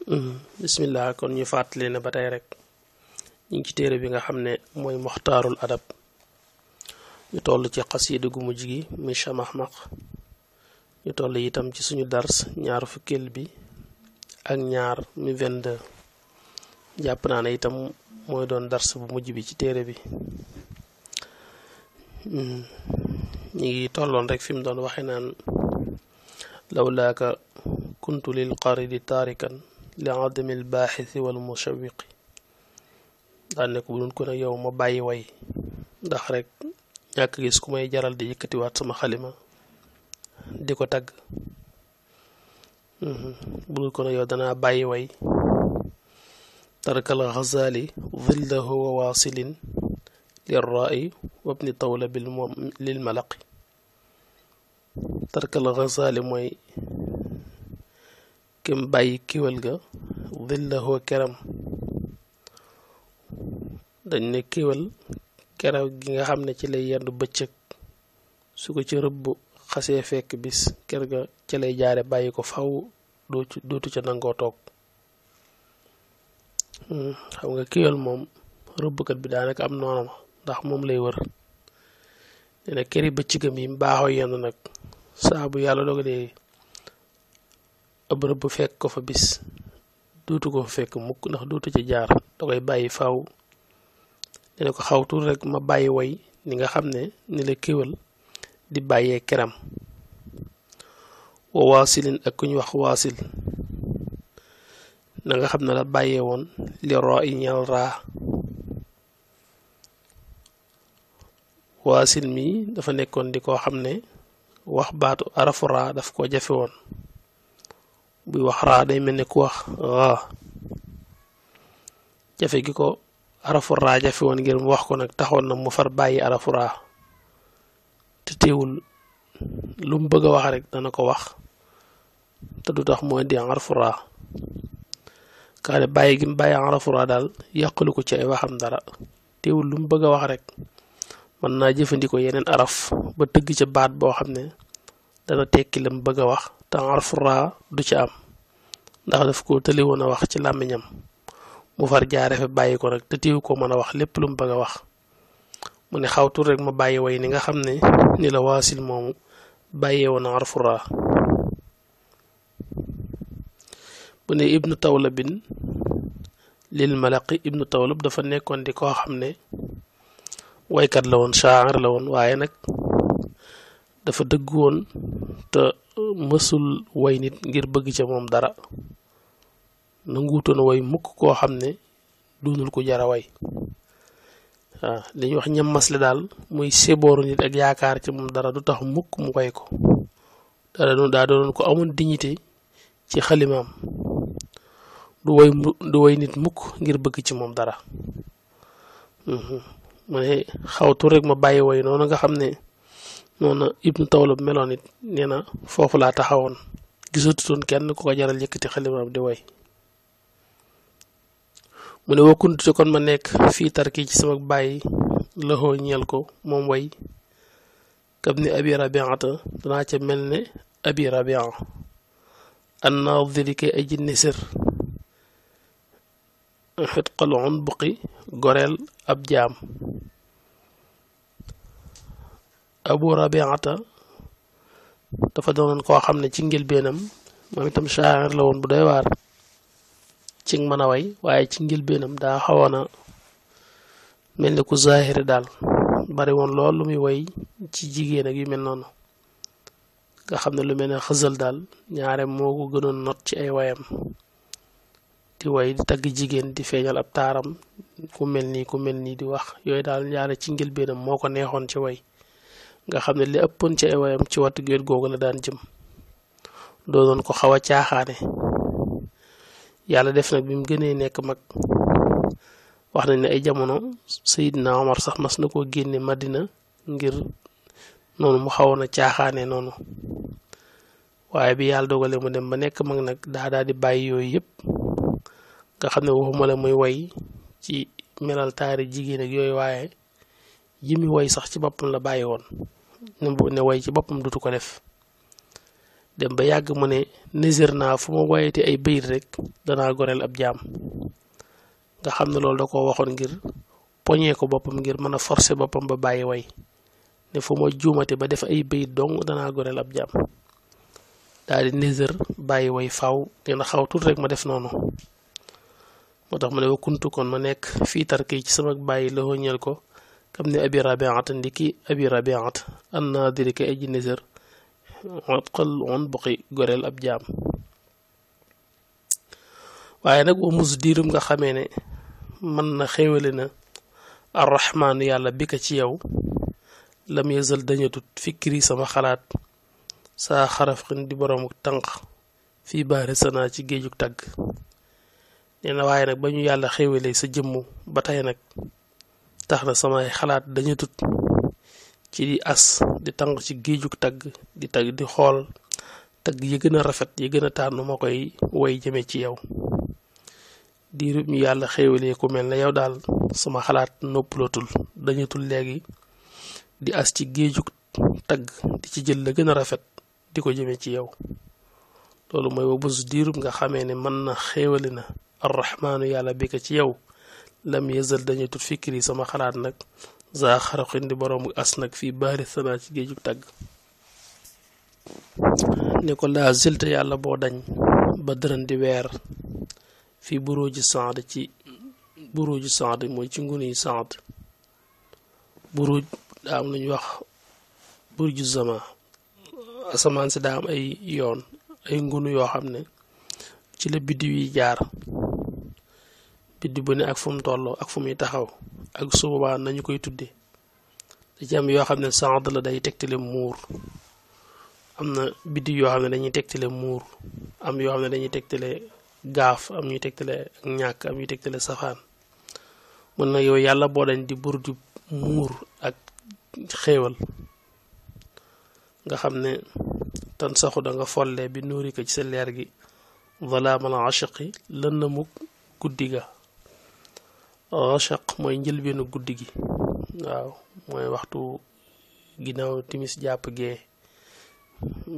bismillah kon ñu fàttali ne ba tey rek ñu ngi ci téere bi nga xam ne mooy muxtaarul adab ñu toll ci xasiida gu mujj gi muy Chamahmaq ñu toll itam ci suñu dars ñaar fukkeel bi ak ñaar mi 22 jàpp naa ne itam mooy doon dars bu mujj bi ci téere bi ñi ngi tolloon rek fi mu doon waxe naan lawlaaka kuntu lil qaridi taarikan li adami al baaxisi wal mushawiqi daan ne ko bu doon ko ne yow ma bàyyi way ndax rek ñàkk gis ku may jaral di yëkkatiwaat sama xalima di ko tagg bu doon ko ne yow danaa bàyyi way tarakal Ghazali dhillahu wa waasilin lirra'i wabni tawla lil malaqi tarakal Ghazali mooy kem bàyyi kiwal ga dhillahu keram dañ ne kiwal keraw gi nga xam ne ci lay yendu bëccëg su ko ci rëbb xasee fekk bis ker ga ci lay jaare bàyyi ko faw dootu ca nangoo toog xam nga kiwal moom rëbbkat bi daanaka am noonama ndax moom lay wër nee na këri bëccëgam yi mbaaxoo yendu nag saa bu yàlla dogalee ab rëbb fekk ko fa bis dootu ko fa fekk mukk ndax dootu ca jaar da koy bàyyi faw ne ko xawtul rek ma bàyyi way ni nga xam ne ni la kéwal di bàyyee keram wa waasilin ak ku ñu wax waasil na nga xam ne la bàyyee woon li roo yi ñal raa waasil mi dafa nekkoon di koo xam ne wax baatu arafu raa daf ko jafe woon buy wax raa day mel ne ku wax raa jafe gi ko arafu raa jafe woon ngir mu wax ko nag taxoon na mu far bàyyi arafu raa te teewul lu mu bëgg a wax rek dana ko wax te du tax mooy di arafu raa kaa ne bàyyi gi mu bàyyi arafu raa daal yàqalu ko ci ay waxam dara teewul lu mu bëgg a wax rek mën naa jëfandikoo yeneen araf ba tëgg ca baat boo xam ne dana tekki la mu bëgg a wax te arafu raa du ci am ndax daf ko tëli woon a wax ci làmmiñam mu far jaare fa bàyyi ko nag te tiiw ko mën a wax lépp lu mu bëgg a wax mu ne xawtul rek ma bàyyi way ni nga xam ne ni la waasil moomu bàyyee woon arfu raa bu ne ibnu tawlabin lil malaqi ibnu tawlab dafa nekkoon di koo xam ne waykat la woon shaa'ir la woon waaye nag dafa dëgg woon te mësul way nit ngir bëgg ca moom dara nanguutoon way mukk koo xam ne duunul ko jara way waaw li ñuy wax ñammas la daal muy sebooru nit ak yaakaar ci moom dara du tax mukk mu koy ko daa doon ko amoon dignité ci xalimaam du way nit mukk ngir bëgg ci moom dara mu ne xawtu rek ma bàyyi way noonu nga xam ne noonu ibnu tawlab meloon it nee na foofu laa taxawoon gisatutoon kenn ku ko jaral yëkkati xalimaam di way mu ne wakkuntu te kon ma nekk fii tarki ci sama bàyyi laxoo ñeel ko moom way kab ni abi rabiata danaa ca mel ne abi rabia an naadiri kay aji nisir xitqal unbuqi goreel ab jaam abu rabiata dafa doonoon koo xam ne ci njëlbeenam moom itam shaa'ir la woon bu doy waar ci mën a way waaye ci njëlbeenam daa xawoon a mel ni ku zaahiri daal bari woon lool lu muy way ci jigéen ak yu mel noonu nga xam ne lu mel ne xësal daal ñaare moo ko gënoon not ci ay wayam di way di tagg jigéen di feeñal ab taaram ku mel nii di wax yooyu daal ñaare ci njëlbeenam moo ko neexoon ci way nga xam ne li ëppoon ci ay wayam ci wattu géet googu la daan jëm doonoon ko xaw a caaxaane yàlla def nag bi mu gënee nekk mag wax nañ ne ay jamono Seydina Omar sax mas na koo génne Madina ngir noonu mu xawoon a caaxaane noonu waaye bi yàlla dogale mu dem ba nekk mag nag daa di bàyyi yooyu yëpp nga xam ne waxuma la muy way ci melal taari jigéen ak yooyu waaye yi muy way sax ci boppam la bàyyi woon ne way ci boppam dutu ko def dem ba yàgg mu ne nisir naa fu ma wayete ay bayit rek danaa goreel ab jaam nga xam ne loolu da ko waxoon ngir poñee ko boppam ngir mën a forcer boppam ba bàyyi way ne fu ma juumate ba def ay bayit dong danaa goreel ab jaam daal di nisir bàyyi way faaw nee na xaw tuut rek ma def noonu moo tax mu ne wa kuntu kon ma nekk fii tarki ci sama bàyyi la ñeel ko kam ne abi rabiata ndiki abi rabiata an naa diri ka aji nisir xal on buqi goreel ab jaam waaye nag wa mus diirum nga xamee ne mën na xéewale na arrahmaanu yàlla bi ka ci yow lam yazal dañu tut fikri sama xalaat saa xaraf xin di boroomu tànq fii baari sanaa ci géejug tàgg nee na waaye nag ba ñu yàlla xéewalee sa jëmm ba tey nag tax na samay xalaat dañu tut ci di as di tànq ci géejug tàgg di tàgg di xool tàgg yi gën a rafet yi gën a tànn ma koy woy jëme ci yow diirub ñu yàlla xéewalee ku mel ne yow daal sama xalaat noppalatul dañutul léegi di as ci géejug tàgg di ci jël la gën a rafet di ko jëme ci yow loolu mooy wa bus diirub nga xamee ne mën na xéewale na arrahmaanu yàlla bi ko ci yow lam yazal dañu tut fikri sama xalaat nag za xaraqin di boroomu as nag fii baari sanaa ci géejug tàgg ne ko laa zilte yàlla boo dañ ba dërën di weer fii buruuji saad ci buruuji saad mooy ci ngunu yi saad buruuj daa am lu ñuy wax burju zama asamaan si daa am ay yoon ay ngunu yoo xam ne ci la biddiw yi jaar biddiw bu ne ak fu mu tolloo ak fu muy taxaw ak su boobaa nañu koy tudde da ci am yoo xam ne saad la day tegtale muur am na biddiw yoo xam ne dañuy tegtale muur am yoo xam ne dañuy tegtale gaaf am ñuy tegtale ak ñàkk am ñuy tegtale safaan mun na yow yàlla boo dañ di burju muur ak xéewal nga xam ne tan saxu da nga folle bi nuuri ko ci sa leer gi zalaamal ashaqi lëndamuk guddi ga ashaq mooy njëlbeenu guddi gi waaw mooy waxtu ginnaaw timis jàpp gee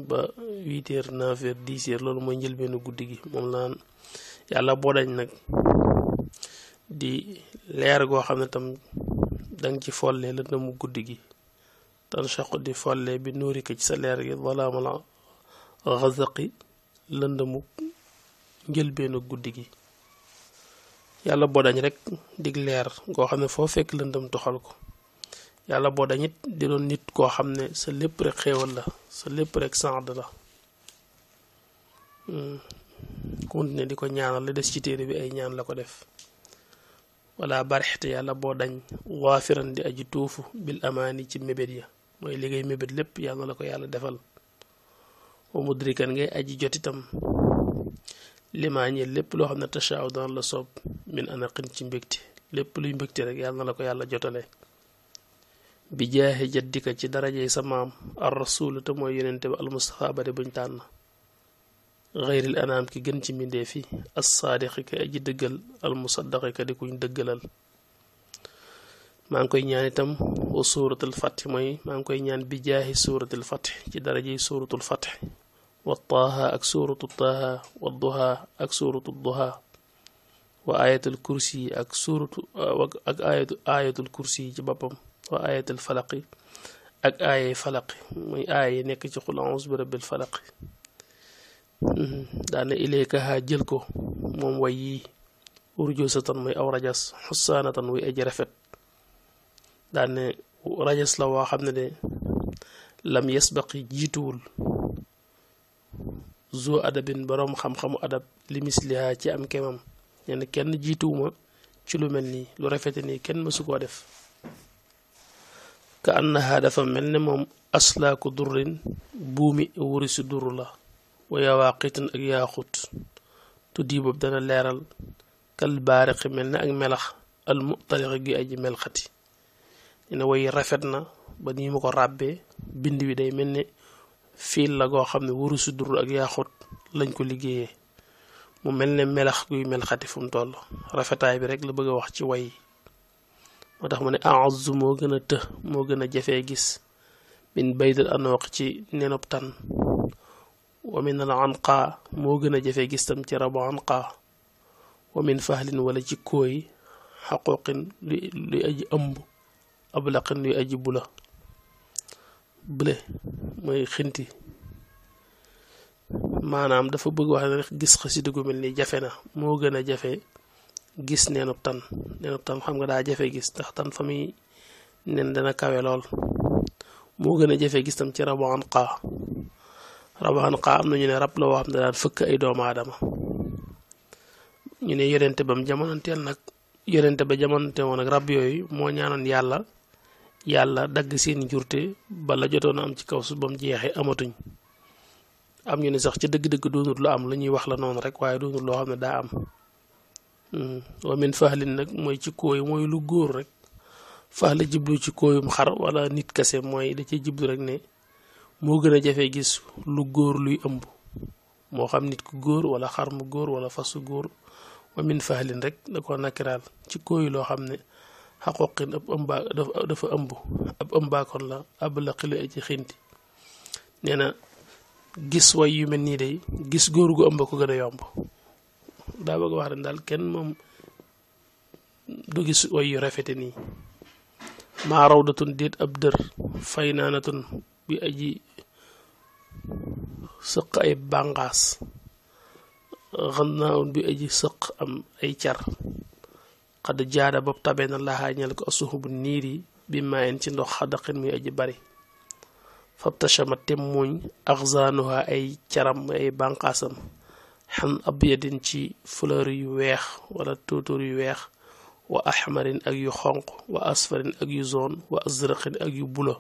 ba 8 heures 9 heures 10 heures loolu mooy njëlbeenu guddi gi moom laan yàlla boo dañ nag di leer goo xam ne tam danga ci folle lëndamuk guddi gi tan shaqu di folle bi nuuri ko ci sa leer gi zalaamal xazaqi lëndamuk njëlbeenu guddi gi yàlla boo dañ rek dig leer goo xam ne foo fekk lëndam toxal ko yàlla boo dañ it di doon nit koo xam ne sa lépp rek xéewal la sa lépp rek sant la continuer di ko ñaanal la des ci téere bi ay ñaan la ko def wala barixte yàlla boo dañ waafiran di aji tuufu bil amaani ci mébét ya mooy liggéey mébét lépp yàlla la ko yàlla defal wa mudrikan ngay aji jot itam limaañe lépp loo xam ne tachaaw dana la soob min anaqin ci mbégte lépp luy mbégte rek yàlla na la ko yàlla jotale bi jaaxe jaddika ci darajey sa maam ar rasul te mooy yonente ba al mustafa ba de buñ tànn xayril anaam ki gën ci mbindee fi as saadiqi ka aji dëggal al musaddaqi ka di kuñ dëggalal maa ngi koy ñaan itam wa suuratul fatih mooy maa ngi koy ñaan bi jaaxi suuratul fatih ci darajey suuratul fatih wa taaha ak suuratu taaha wa duha ak suuratu duha wa ayatul kursi ak suuratu ak ayatul kursi ci boppam wa ayatul falaqi ak aayay falaqi muy aay yi nekk ci qul a'uuzu bi rabbil falaqi daana ilayka haa jël ko moom way yi urjusatan muy aw rajas xussaanatan muy aji rafet daane rajas la woo xam ne de lam yasbaqi jiituwul zu adabin boroom xam-xamu adab limisliha ci am kemam ñenn kenn jiituwuma ci lu mel nii lu rafete nii kenn mësu koo def ka annaha dafa mel ne moom aslaaku durrin buumi wurisu duru la wa yawaaqitan ak yaaxut tuddi boobu dana leeral kal baariqi mel ne ak melax al mutariqi gi aji melxati ne way rafet na ba nii ma ko ràbbee bind wi day mel ne fiil la goo xam ne wurusu dur ak yaaxut lañ ko liggéeyee mu mel ne melax guy melxati fu mu toll rafetaay bi rek la bëgg a wax ci way moo tax mu ne a'azzu moo gën a të moo gën a jafee gis min baydal anooq ci nenob tan wa min al anqa moo gën a jafe gis tam ci rabu anqa wa min fahlin wala ci kooy xaquqin luy aji ëmb ablaqin luy aji bula bële mooy xinti maanaam dafa bëgg wax ne rek gis xasida gu mel ni jafe na moo gën a jafe gis neenub tan xam nga daa jafe gis ndax tan fa muy nen dana kawe lool moo gën a jafe gis tam ci rabu anqa am na ñu ne rab la woo xam ne daan fëkk ay doomu aadama ñu ne yonente bam jamonanteel nag yonente ba jamonante woon ak rab yooyu moo ñaanoon yàlla dagg seen jurte bala jotoon a am ci kaw su bam jeexee amatuñ am ñu ne sax ca dëgg-dëgg doonut lu am lu ñuy wax la noonu rek waaye doonut loo xam ne daa am wa min fahlin nag mooy ci kooy mooy lu góor rek fahla jiblu ci kooyum xar wala nit kase mooy da ci jiblu rek ne moo gën a jafe gis lu góor luy ëmb moo xam nit ku góor wala xar mu góor wala fasu góor wa min fahlin rek da ko nakiraal ci kooy loo xam ne xaqoqin ab ëmbaa dafa ëmb ab ëmbaakoon la ab la xili ci xinti nee na gis way yu mel nii day gis góor gu ëmb ko gën a yomb daa bëgg wax ne daal kenn moom du gis way yu rafete nii maa rawdatun déet ab dër fay naanatun bi aji sëq ay bànqaas xam naa woon bi aji sëq am ay car xad jaada bopp tabe na laxaa ñel ko asuxubu niir yi bi maayen ci ndox xadaqin muy aji bari fab tachama temmuñ axzaanuha ay caram ay bànqaasam xan abyadin ci fleur yu weex wala tuutur yu weex wa ahmarin ak yu xonq wa asfarin ak yu zone wa azraqin ak yu bula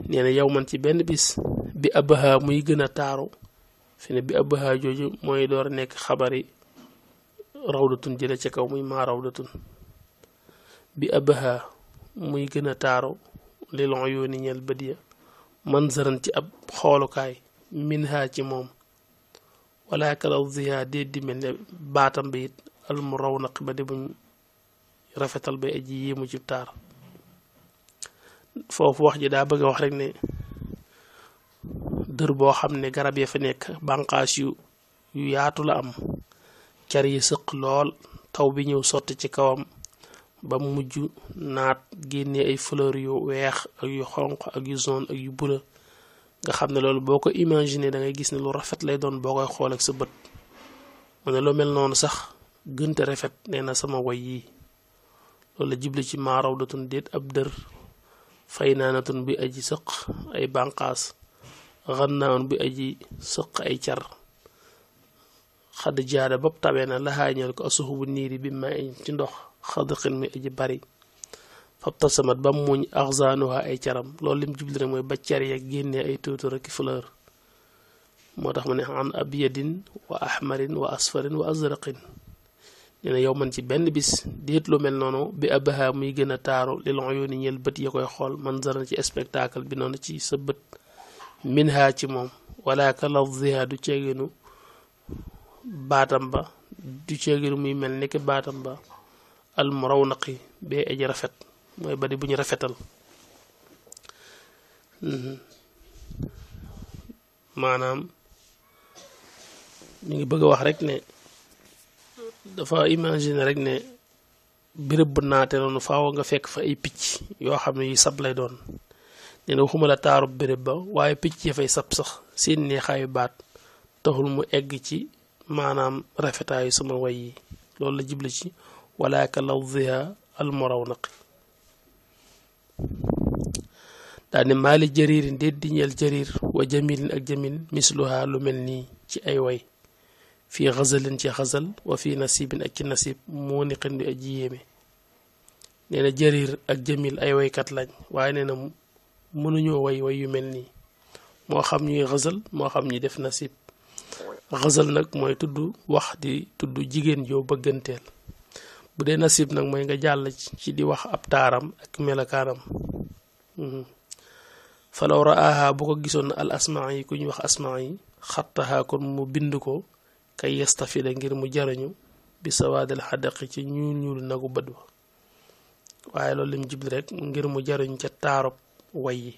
nee na yow man ci benn bis bi abaha muy gën a taaru fi ne bi abaha jooju mooy door nekk xabari rawdatun jële ca kaw muy maa rawdatun bi abaha muy gën a taaru lil uyuuni ñel bët ya manzaran ci ab xoolukaay min ha ci moom wala kalaw ziha déet di mel ne baatam bi it al mu raw naq ba di buñ rafetal bay aji yéemu ci taar foofu wax ji daa bëgg a wax rek ne dër boo xam ne garab ya fa nekk bànqaas yu yaatu la am car yi sëq lool taw bi ñëw sotti ci kawam ba mujj naat génne ay fleur yu weex ak yu xonq ak yu zone ak yu bula nga xam ne loolu boo ko imaginer da ngay gis ne lu rafet lay doon boo koy xool ak sa bët mu ne lu mel noonu sax gënte rafet nee na sama way yii loolu la jibli ci maa rawdatun déet ab dër fay naanatun bi aji sëq ay bànqaas xannaawoon bi aji sëq ay car xadd jaada bopp tabee na laxaañal ko asuxu bu niiri bi ma ci ndox xadaqin mi aji bari fab tasamat ba muñ axzaanuha ay caram loolu lim jubli rek mooy ba car ya génnee ay tuutur ak fleur moo tax mu ne an abyadin wa ahmarin wa asfarin wa azraqin nee na yow man ci benn bis déet lu mel noonu bi abaha muy gën a taaru lil uyuuni ñeel bët ya koy xool manzaran ci spectacle bi noonu ci sa bët min ha ci moom wala ka lafziha du ceeginu baatam ba du ceeginu muy mel ni ki baatam ba al mu raw naqi bee aji rafet mooy badi bu ñu rafetal maanaam ñu ngi bëgg a wax rek ne dafa imaginer rek ne béréb bu naate noonu faaw nga fekk fa ay picc yoo xam ne yu sab lay doon nee na waxuma la taarub béréb ba waaye picc ya fay sab sax seen neexaayu baat taxul mu egg ci maanaam rafetaayu sama way yi loolu la jibli ci wala ka lawziha al murawnaq daane maali jaririn déet di ñeel jarir wa jamilin ak jamil misluha lu mel nii ci ay way fii xazalin ci xazal wa fii nasibin ak ci nasib moo ni xen di aji yéeme nee na jarir ak jamil ay waykat lañ waaye nee na mënuñoo way yu mel nii moo xam ñuy xazal moo xam ñuy def nasib xazal nag mooy tudd wax di tudd jigéen joo bëgganteel bu dee nasib nag mooy nga jàll ci di wax ab taaram ak melakaanam falaw raaha bu ko gisoon al asmaa yi ku ñuy wax asmaa yi xattaha kon mu bind ko kay yastafida ngir mu jariñu bi sawaadal xadaqi ci ñuul nagu bët ba waaye loolu lim jibli rek ngir mu jariñu ca taarub way yi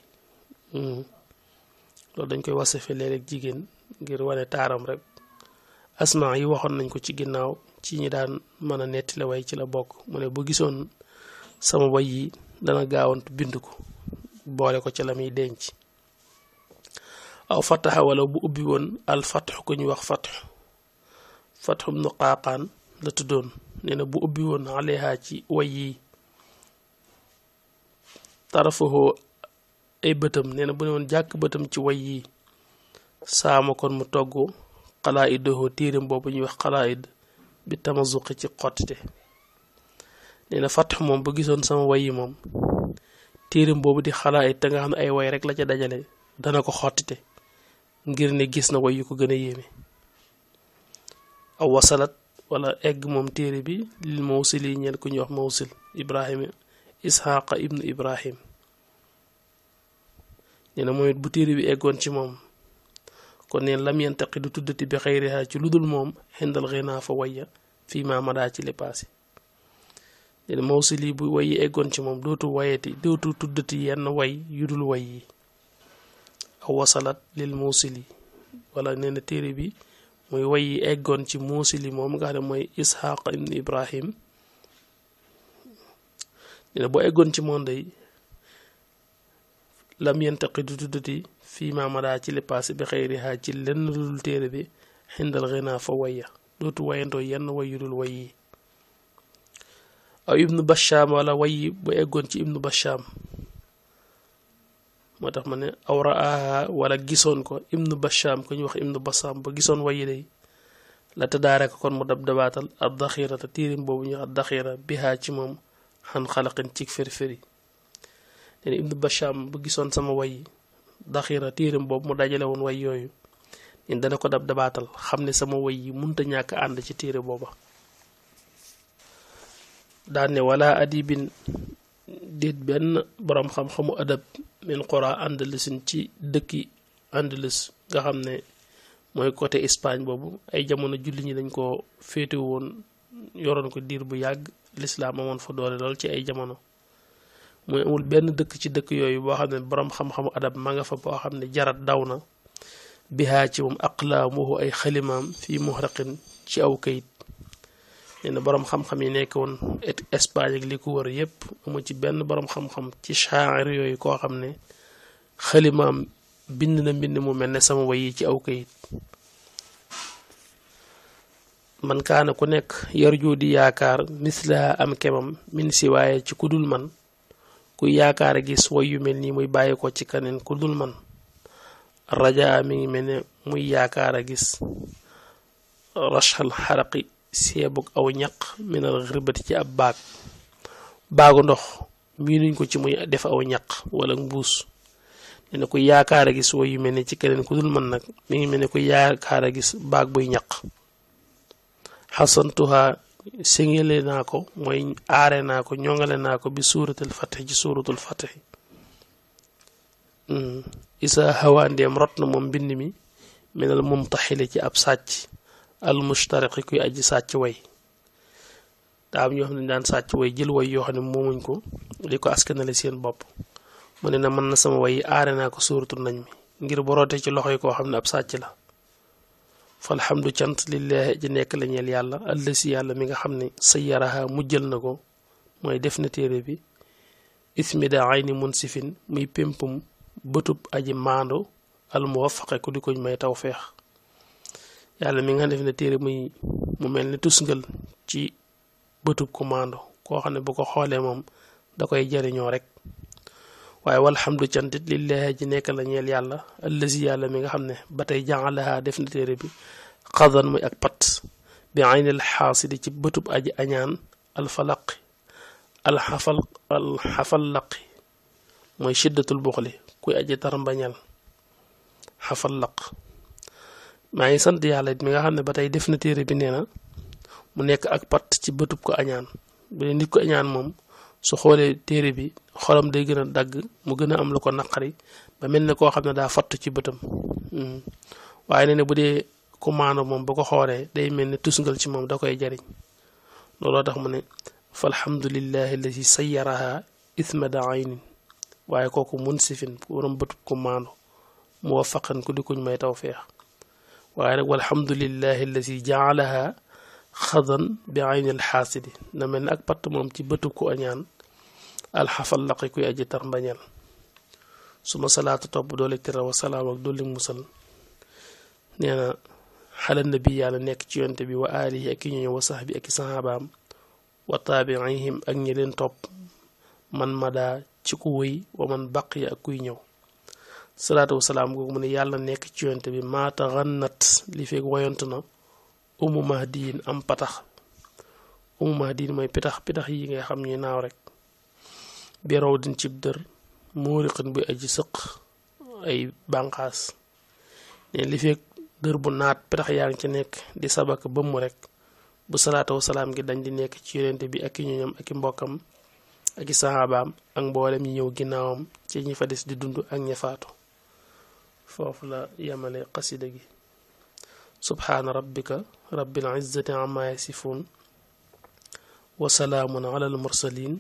loolu dañ koy wasife léeg-léeg jigéen ngir wane taaram rek asma yi waxoon nañ ko ci ginnaaw ci ñi daan mën a nettile way ci la bokk mu ne bu gisoon sama way yi dana gaawantu bind ko boole ko ci la muy denc aw fataxa wala bu ubbi woon al fatx ku ñu wax fatxum nu qaaqaan la tuddoon nee na bu ubbi woon aleha ci way yi tarafahu ay bëtam nee na bu ne woon jàkk bëtam ci way yi saama kon mu togg xalaid doo téeram boobu ñuy wax xalaid bi tamazuqi ci xottite nee na fatx moom bu gisoon sama way yi moom téeram boobu di xalaid te nga xam ne ay way rek la ca dajale dana ko xottite ngir ne gis na way yu ko gën a yéeme aw wasalat wala egg moom téere bi lil mawsil yi ñeel ku ñuy wax mawsil ibrahima ishaqa ibnu ibrahim nee na mooy bu téere bi eggoon ci moom kon neen lam yantaqi du tuddati bi xayriha ci ludul moom xindal xinaa fa wayya fii ma madaa ci li paase nee na mawsil yi bu way yi eggoon ci moom dootu tuddati yenn way yu dul way yi aw wasalat lil mawsili wala nee na téere bi muy way yi eggoon ci mawsili moom nga xam ne mooy ishaq ibn ibrahim nee na boo eggoon ci moom day lam yantaqi du tuddati fii ma madaa ci li paase bi xayriha ci lenn dul téere bi xindal xinaa fa wayya dootu wayantoo yenn way yu dul way yi aw ibnu basham wala way yi bu eggoon ci ibnu basham moo tax ma ne aw raaha wala gisoon ko ibnu basham ku ñu wax ibnu basam ba gisoon wayi day la tadaare ko kon mu dab dabaatal ad daxirata tiirim boobu ñu ad daxira bihaa ci moom xan xalaqin ci firfiri nee na ibnu basham ba gisoon sama wayi daxira tiirim boobu mu dajale woon way yooyu ñun dana ko dab dabaatal xam ne sama way yi munta ñàkk ànd ci téere booba daan ne wala adibin déet benn boroom xam-xamu adab min qura andalusin ci dëkki andalus nga xam ne mooy côté Espagne boobu ay jamono julli ñi dañ ko féete woon yoroon ko diir bu yàgg lislaam amoon fa doole lool ci ay jamono mooy amul benn dëkk ci dëkk yooyu boo xam ne boroom xam-xamu adab ma nga fa boo xam ne jarat daw na bihaa ci moom aqlaamuhu ay xalimaam fii muhraqin ci aw kayit nee na boroom xam-xam yi nekk woon Espagne ak li ko wër yépp amu ci benn boroom xam-xam ci shaa'ir yooyu koo xam ne xalimaam bind na mbind mu mel ne sama way yi ci aw kayit man kaana ku nekk yarju di yaakaar misla am kemam min si waaye ci kudul man kuy yaakaar a gis way yu mel nii muy bàyyi ko ci kaneen kudul man rajaa mi ngi mel ne muy yaakaar a gis rachal xaraqi seebug aw ñaq minal xirbati ci ab baagu ndox mii nuñ ko ci muy def aw ñaq wala mbuus ne ku yaakaar a gis way yu mel ne ci keneen ku dul man nag mi ngi mel ne ku yaakaar a gis baag buy ñaq xasantuha singale naa ko mooy aare naa ko ñongale naa ko bi suuratul fatih ci suuratul fatih isa hawa ndeem rot na moom mbind mi minal mumtaxili ci ab sàcc al mushtariqi kuy aji sàcc way daa am ñoo xam ne daan sàcc way jël way yoo xam ne moomuñ ko di ko askanale seen bopp mu ne na mën na sama way aare naa ko suuratul nañ mi ngir boroote ci loxo yi koo xam ne ab sàcc la falhamdu cant lillahi ji nekk la ñeel yàlla allasi yàlla mi nga xam ne sayyaraha mujjal na ko mooy def na téere bi ismida ayni munsifin muy pémpum bëtub aji maando al muwaffaqe ku di koñ may tawfeex yàlla mi nga def na téere muy mu mel ni tusngal ci bëtub ku maando koo xam ne bu ko xoolee moom da koy jariñoo rek waaye walhamdu cantit lillahi ji nekk la ñeel yàlla allazi yàlla mi nga xam ne ba tey jaalaha def na téere bi xadan muy ak pat bi aynil xaasidi ci bëtub aji añaan alfalaqi alxafallaqi mooy shiddatul buxli kuy aji tarambañal xafallaq maa ngi sant yàlla it mi nga xam ne ba tey def na téere bi nee na mu nekk ak pat ci bëtub ko añaan bu dee nit ko añaan moom su xoolee téere bi xolam day gën a dagg mu gën a am lu ko naqari ba mel ne koo xam ne daa fatt ci bëtam waaye nee na bu dee commande moom ba ko xoolee day mel ne tusngal ci moom da koy jariñ looloo tax mu ne falhamdulillahi alladi sayyaraha ismada aynin waaye kooku munsifin borom bëtub commande muwaffaqan ku di kuñ may tawfiq waaye nag walhamdulillahi allazi jaalaha xadan bi ayni alxaasidi na mel ne ak patt moom ci bëtub ku añaan alxafal laqi kuy aji tar mbañal suma salaatu topp doole tira wa salaam ak dolli musal nee na xala nabi yàlla nekk ci yonte bi wa alihi ak i ñoño wa sax bi ak i saxaabaam wa taabiihim ak ñi leen topp man mada ci ku wëy wa man baqiya ak kuy ñëw salaatu wa salaam googu mu ne yàlla nekk ci yonte bi maata xannat li feeg woyont na umu mahdiin am patax umu mahdiin mooy pitax yi ngay xam ñuy naaw rek bi raw din cib dër muuriqin buy aji sëq ay bànqaas ne li feeg dër bu naat pitax yaa ngi ci nekk di sabak bëmm rek bu salaatu wa salaam gi dañ di nekk ci yonente bi ak i ñoñam ak i mbokkam ak i saxaabaam ak mboolem ñi ñëw ginnaawam ci ñi fa des di dund ak ña faatu foofu la yemale qasida gi subhaana rabbika rabbil izzati amma yasifun wa salaamun ala al mursalin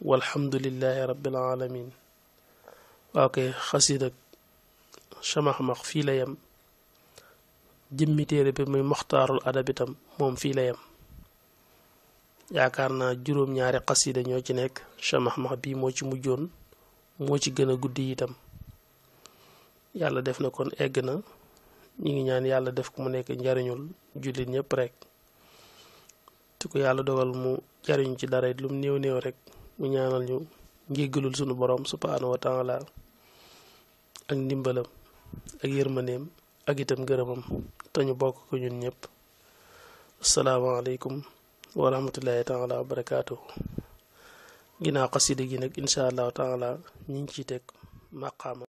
walhamdulillahi rabbil alamin waaw kay xasida Chamaxmax fii la yem jëmmi téere bi muy moxtaarul adab itam moom fii la yem yaakaar naa juróom-ñaari xasida ñoo ci nekk Chamaxmax bii moo ci mujjoon moo ci gën a guddi itam yàlla def na kon egg na ñi ngi ñaan yàlla def ko mu nekk njariñul jullit ñëpp rek te ko yàlla dogal mu jariñu ci dara it lu mu néew néew rek mu ñaanal ñu njéggalul sunu borom subhaanahu wa taala ak ndimbalam ak yërmaneem ak itam ngërëmam te ñu bokk ko ñun ñëpp asalaamaaleykum wa rahmatullahi taala wa barakaatuhu ginnaaw xasida gi nag insha allahu taala ñu ngi ciy teg maqaama